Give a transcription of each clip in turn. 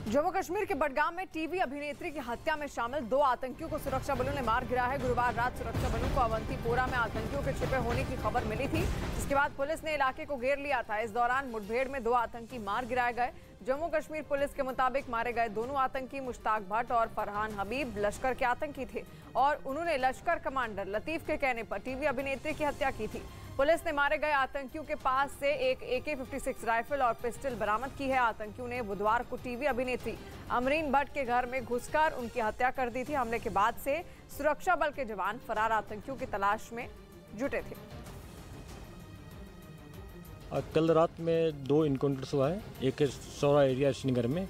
जम्मू कश्मीर के बडगाम में टीवी अभिनेत्री की हत्या में शामिल 2 आतंकियों को सुरक्षा बलों ने मार गिराया है। गुरुवार रात सुरक्षा बलों को अवंतीपोरा में आतंकियों के छिपे होने की खबर मिली थी, जिसके बाद पुलिस ने इलाके को घेर लिया था। इस दौरान मुठभेड़ में 2 आतंकी मार गिराए गए। जम्मू कश्मीर पुलिस के मुताबिक मारे गए दोनों आतंकी मुश्ताक भट्ट और फरहान हबीब लश्कर के आतंकी थे और उन्होंने लश्कर कमांडर लतीफ के कहने पर टीवी अभिनेत्री की हत्या की थी। पुलिस ने मारे गए आतंकियों के पास से एक AK-56 राइफल और पिस्टल बरामद की है। आतंकियों ने बुधवार को टीवी अभिनेत्री अमरीन भट्ट के घर में घुसकर उनकी हत्या कर दी थी। हमले के बाद से सुरक्षा बल के जवान फरार आतंकियों की तलाश में जुटे थे। कल रात में 2 इनकाउंटर्स हुआ है। एक सौरा एरिया श्रीनगर में,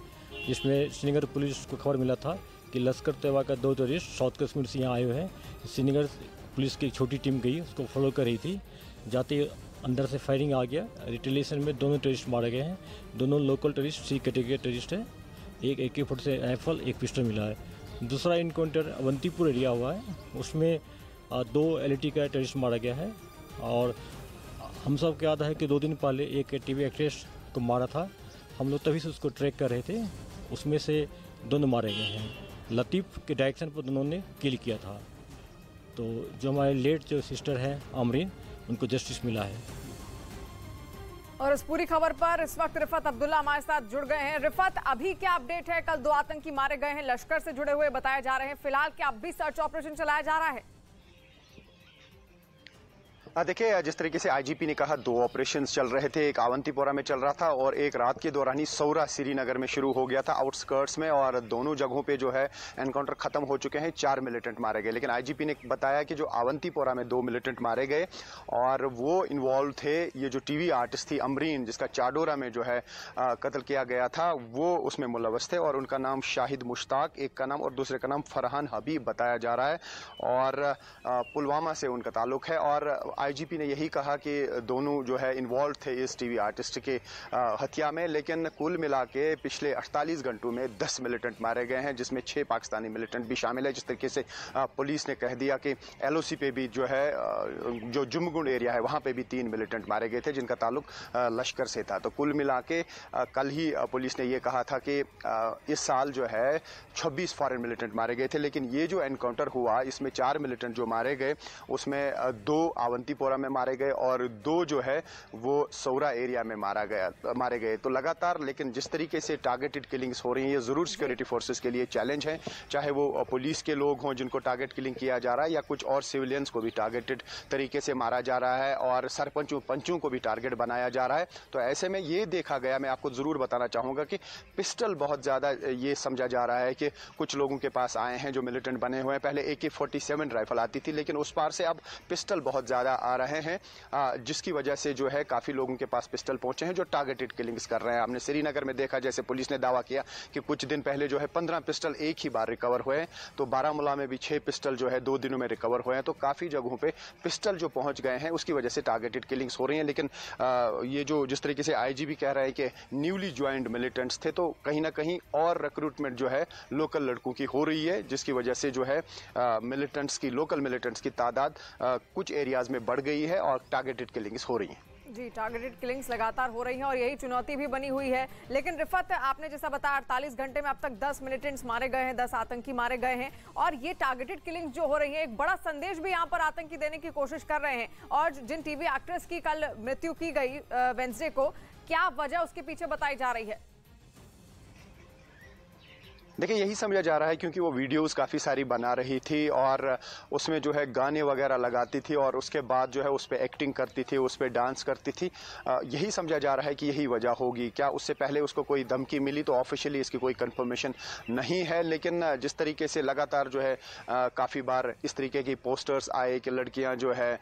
जिसमें श्रीनगर पुलिस को खबर मिला था कि लश्कर तैयबा का 2 टेररिस्ट साउथ कश्मीर से यहाँ आए हुए हैं। श्रीनगर पुलिस की एक छोटी टीम गई, उसको फॉलो कर रही थी। जाते अंदर से फायरिंग आ गया। रिटेलिएशन में दोनों टेररिस्ट मारे गए हैं। दोनों local terrorist C category terrorist है। एक AK-46 राइफल, एक पिस्टल मिला है। दूसरा इनकाउंटर अवंतीपुर एरिया हुआ है, उसमें 2 LAT का टेररिस्ट मारा गया है। और हम सब को याद है कि 2 दिन पहले एक TV एक्ट्रेस को मारा था। हम लोग तभी से उसको ट्रैक कर रहे थे। उसमें से दोनों मारे गए हैं। लतीफ़ के डायरेक्शन पर दोनों ने किल किया था। तो जो हमारे लेट जो सिस्टर हैं अमरीन, उनको जस्टिस मिला है। और इस पूरी खबर पर इस वक्त रिफत अब्दुल्ला हमारे साथ जुड़ गए हैं। रिफत, अभी क्या अपडेट है? कल 2 आतंकी मारे गए हैं, लश्कर से जुड़े हुए बताए जा रहे हैं। फिलहाल क्या अब भी सर्च ऑपरेशन चलाया जा रहा है? देखिए, जिस तरीके से IGP ने कहा 2 ऑपरेशंस चल रहे थे। एक अवंतीपोरा में चल रहा था और एक रात के दौरान ही सौरा श्रीनगर में शुरू हो गया था, आउटस्कर्ट्स में। और दोनों जगहों पे जो है एनकाउंटर खत्म हो चुके हैं। 4 मिलिटेंट मारे गए। लेकिन IGP ने बताया कि जो अवंतीपोरा में 2 मिलिटेंट मारे गए और वो इन्वॉल्व थे, ये जो TV आर्टिस्ट थी अमरीन, जिसका चाडोरा में जो है कत्ल किया गया था, वो उसमें मुलव्वस थे। और उनका नाम शाहिद मुश्ताक एक का नाम और दूसरे का नाम फरहान हबीब बताया जा रहा है। और पुलवामा से उनका ताल्लुक है। और IGP ने यही कहा कि दोनों जो है इन्वॉल्व थे इस TV आर्टिस्ट के हत्या में। लेकिन कुल मिला के पिछले 48 घंटों में 10 मिलिटेंट मारे गए हैं, जिसमें 6 पाकिस्तानी मिलिटेंट भी शामिल है। जिस तरीके से पुलिस ने कह दिया कि LOC पे भी जो है, जो जुमगुंड एरिया है, वहां पे भी 3 मिलिटेंट मारे गए थे, जिनका ताल्लुक लश्कर से था। तो कुल मिला के कल ही पुलिस ने ये कहा था कि इस साल जो है 26 फॉरेन मिलिटेंट मारे गए थे। लेकिन ये जो एनकाउंटर हुआ, इसमें 4 मिलिटेंट जो मारे गए, उसमें 2 अवंतीपोरा में मारे गए और 2 जो है वो सौरा एरिया में मारे गए। तो लगातार, लेकिन जिस तरीके से टारगेटेड किलिंग्स हो रही हैं, ये जरूर सिक्योरिटी फोर्सेस के लिए चैलेंज है। चाहे वो पुलिस के लोग हों जिनको टारगेट किलिंग किया जा रहा है, या कुछ और सिविलियंस को भी टारगेटेड तरीके से मारा जा रहा है, और सरपंचों पंचों को भी टारगेट बनाया जा रहा है। तो ऐसे में ये देखा गया, मैं आपको जरूर बताना चाहूंगा कि पिस्टल बहुत ज्यादा ये समझा जा रहा है कि कुछ लोगों के पास आए हैं जो मिलिटेंट बने हुए हैं। पहले AK-47 राइफल आती थी, लेकिन उस पार से अब पिस्टल बहुत ज्यादा आ रहे हैं, जिसकी वजह से जो है काफी लोगों के पास पिस्टल पहुंचे हैं जो टारगेटेड किलिंग्स कर रहे हैं। हमने श्रीनगर में देखा, जैसे पुलिस ने दावा किया कि कुछ दिन पहले जो है 15 पिस्टल एक ही बार रिकवर हुए। तो बारामूला में भी 6 पिस्टल जो है 2 दिनों में रिकवर हुए हैं। तो काफी जगहों पे पिस्टल जो पहुंच गए हैं, उसकी वजह से टारगेटेड किलिंग्स हो रही हैं। लेकिन ये जो जिस तरीके से IGP कह रहे हैं कि न्यूली ज्वाइंड मिलिटेंट्स थे, तो कहीं ना कहीं और रिक्रूटमेंट जो है लोकल लड़कों की हो रही है, जिसकी वजह से जो है मिलिटेंट्स की, लोकल मिलिटेंट्स की तादाद कुछ एरियाज में बढ़ गई है और टारगेटेड किलिंग्स हो रही हैं। जी, टारगेटेड किलिंग्स लगातार हो रही हैं और यही चुनौती भी बनी हुई है। लेकिन रिफत, आपने जैसा बताया 48 घंटे में अब तक 10 मिलिटेंट्स मारे गए हैं, 10 आतंकी मारे गए हैं। और ये टारगेटेड किलिंग्स जो हो रही है, एक बड़ा संदेश भी यहाँ पर आतंकी देने की कोशिश कर रहे हैं। और जिन TV एक्ट्रेस की कल मृत्यु की गई वेडनेसडे को, क्या वजह उसके पीछे बताई जा रही है? देखिए, यही समझा जा रहा है क्योंकि वो वीडियोस काफ़ी सारी बना रही थी और उसमें जो है गाने वगैरह लगाती थी और उसके बाद जो है उस पर एक्टिंग करती थी, उस पर डांस करती थी। यही समझा जा रहा है कि यही वजह होगी। क्या उससे पहले उसको कोई धमकी मिली? तो ऑफिशियली इसकी कोई कंफर्मेशन नहीं है। लेकिन जिस तरीके से लगातार जो है काफ़ी बार इस तरीके की पोस्टर्स आए कि लड़कियां जो है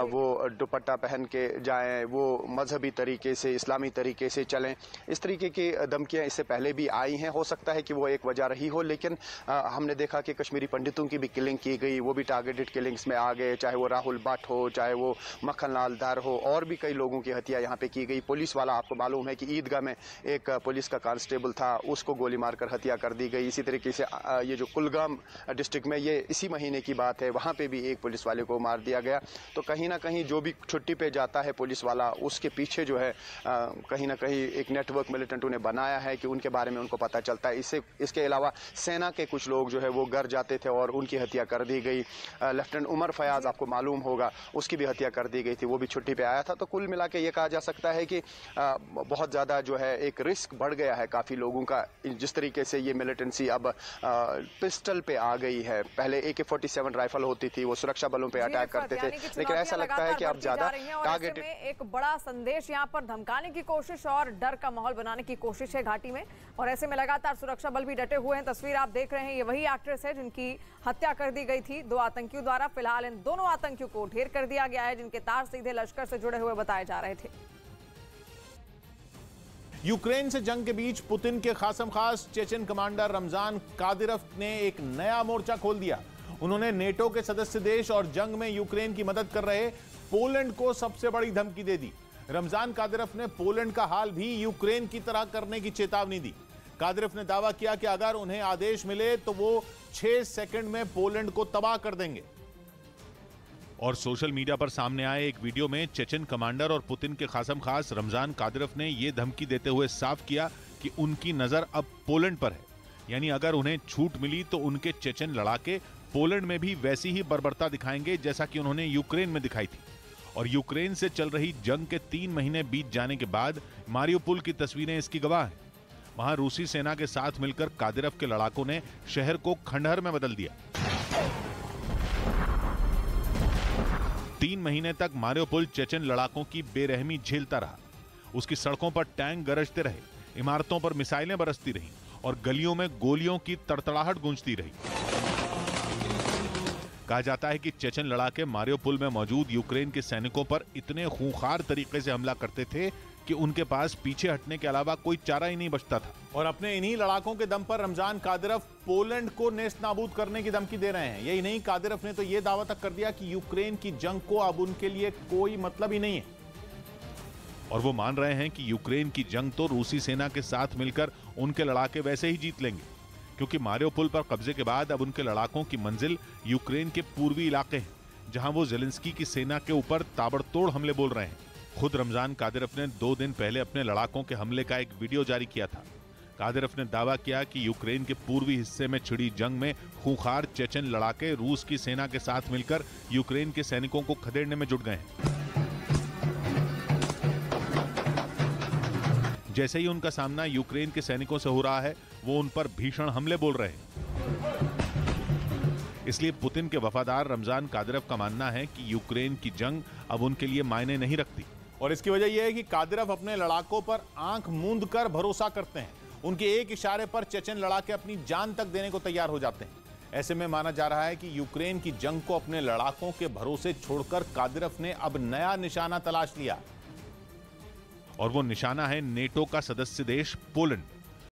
वो दुपट्टा पहन के जाएं, वो मजहबी तरीके से, इस्लामी तरीके से चलें, इस तरीके की धमकियाँ इससे पहले भी आई हैं। हो सकता है कि वो एक वजह जा रही हो, लेकिन हमने देखा कि कश्मीरी पंडितों की भी किलिंग की गई, वो भी टारगेटेड किलिंग्स में आ गए, चाहे वो राहुल भट्ट हो, चाहे वो मक्खन लाल दर हो, और भी कई लोगों की हत्या यहाँ पे की गई। पुलिस वाला, आपको मालूम है कि ईदगाह में एक पुलिस का कांस्टेबल था, उसको गोली मारकर हत्या कर दी गई। इसी तरीके से ये जो कुलगाम डिस्ट्रिक्ट में, ये इसी महीने की बात है, वहाँ पे भी एक पुलिस वाले को मार दिया गया। तो कहीं ना कहीं जो भी छुट्टी पे जाता है पुलिस वाला, उसके पीछे जो है कहीं ना कहीं एक नेटवर्क मिलिटेंटों ने बनाया है कि उनके बारे में उनको पता चलता है। इसके अलावा सेना के कुछ लोग जो है वो घर जाते थे और उनकी हत्या कर दी गई। लेफ्टिनेंट उमर फयाज, आपको मालूम होगा, उसकी भी हत्या कर दी गई थी, वो भी छुट्टी पे आया था। तो कुल मिला के ये कहा जा सकता है कि बहुत ज़्यादा जो है एक रिस्क बढ़ गया है काफ़ी लोगों का, जिस तरीके से ये मिलिटेंसी अब पिस्टल पे आ गई है। पहले AK-47 राइफल होती थी, वो सुरक्षा बलों पे अटैक करते थे, लेकिन ऐसा लगता है कि अब ज़्यादा टारगेटेड। एक बड़ा संदेश यहाँ पर धमकाने की कोशिश और डर का माहौल बनाने की कोशिश है घाटी में, और ऐसे में लगातार सुरक्षा बल भी डटे हुए हैं। तस्वीर आप देख रहे हैं, ये वही एक्ट्रेस है जिनकी हत्या कर दी गई थी 2 आतंकियों द्वारा। फिलहाल इन दोनों आतंकियों को ढेर कर दिया गया है, जिनके तार सीधे लश्कर से जुड़े हुए बताए जा रहे थे। यूक्रेन से जंग के बीच पुतिन के खासम खास चेचन कमांडर रमजान कादिरोव ने एक नया मोर्चा खोल दिया। उन्होंने नेटो के सदस्य देश और जंग में यूक्रेन की मदद कर रहे पोलैंड को सबसे बड़ी धमकी दे दी। रमजान कादिरोव ने पोलैंड का हाल भी यूक्रेन की तरह करने की चेतावनी दी। कादिरोव ने दावा किया कि अगर उन्हें आदेश मिले तो वो 6 सेकंड में पोलैंड को तबाह कर देंगे। और सोशल मीडिया पर सामने आए एक वीडियो में चेचन कमांडर और पुतिन के खासम खास रमजान कादिरोव ने यह धमकी देते हुए साफ किया कि उनकी नजर अब पोलैंड पर है, यानी अगर उन्हें छूट मिली तो उनके चेचन लड़ाके पोलैंड में भी वैसी ही बर्बरता दिखाएंगे जैसा कि उन्होंने यूक्रेन में दिखाई थी। और यूक्रेन से चल रही जंग के 3 महीने बीत जाने के बाद मारियोपोल की तस्वीरें इसकी गवाह हैं। वहां रूसी सेना के साथ मिलकर कादिरोव के लड़ाकों ने शहर को खंडहर में बदल दिया। 3 महीने तक मारियोपोल चेचन लड़ाकों की बेरहमी झेलता रहा। उसकी सड़कों पर टैंक गरजते रहे, इमारतों पर मिसाइलें बरसती रहीं और गलियों में गोलियों की तड़तड़ाहट गूंजती रही। कहा जाता है कि चेचन लड़ाके मारियोपोल में मौजूद यूक्रेन के सैनिकों पर इतने खूंखार तरीके से हमला करते थे कि उनके पास पीछे हटने के अलावा कोई चारा ही नहीं बचता था। और अपने इन्हीं लड़ाकों के दम पर रमजान कादिरोव पोलैंड को नेस्तनाबूद करने की धमकी दे रहे हैं। यही नहीं, कादिरोव ने तो यह दावा तक कर दिया कि यूक्रेन की जंग को अब उनके लिए कोई मतलब ही नहीं है। और वो मान रहे हैं कि यूक्रेन की जंग तो रूसी सेना के साथ मिलकर उनके लड़ाके वैसे ही जीत लेंगे, क्योंकि मारियोपोल पर कब्जे के बाद अब उनके लड़ाकों की मंजिल यूक्रेन के पूर्वी इलाके हैं, जहां वो ज़ेलेंस्की की सेना के ऊपर ताबड़तोड़ हमले बोल रहे हैं। खुद रमजान कादिरोव ने 2 दिन पहले अपने लड़ाकों के हमले का एक वीडियो जारी किया था। कादिरोव ने दावा किया कि यूक्रेन के पूर्वी हिस्से में छिड़ी जंग में खूंखार चेचन लड़ाके रूस की सेना के साथ मिलकर यूक्रेन के सैनिकों को खदेड़ने में जुट गए हैं। जैसे ही उनका सामना यूक्रेन के सैनिकों से हो रहा है, वो उन पर भीषण हमले बोल रहे हैं। इसलिए पुतिन के वफादार रमजान कादिरोव का मानना है कि यूक्रेन की जंग अब उनके लिए मायने नहीं रखती। और इसकी वजह यह है कि कादिरोव अपने लड़ाकों पर आंख मूंद कर भरोसा करते हैं। उनके एक इशारे पर चेचन लड़ाके अपनी जान तक देने को तैयार हो जाते हैं। ऐसे में माना जा रहा है कि यूक्रेन की जंग को अपने लड़ाकों के भरोसे छोड़कर कादिरोव ने अब नया निशाना तलाश लिया, और वो निशाना है नेटो का सदस्य देश पोलैंड।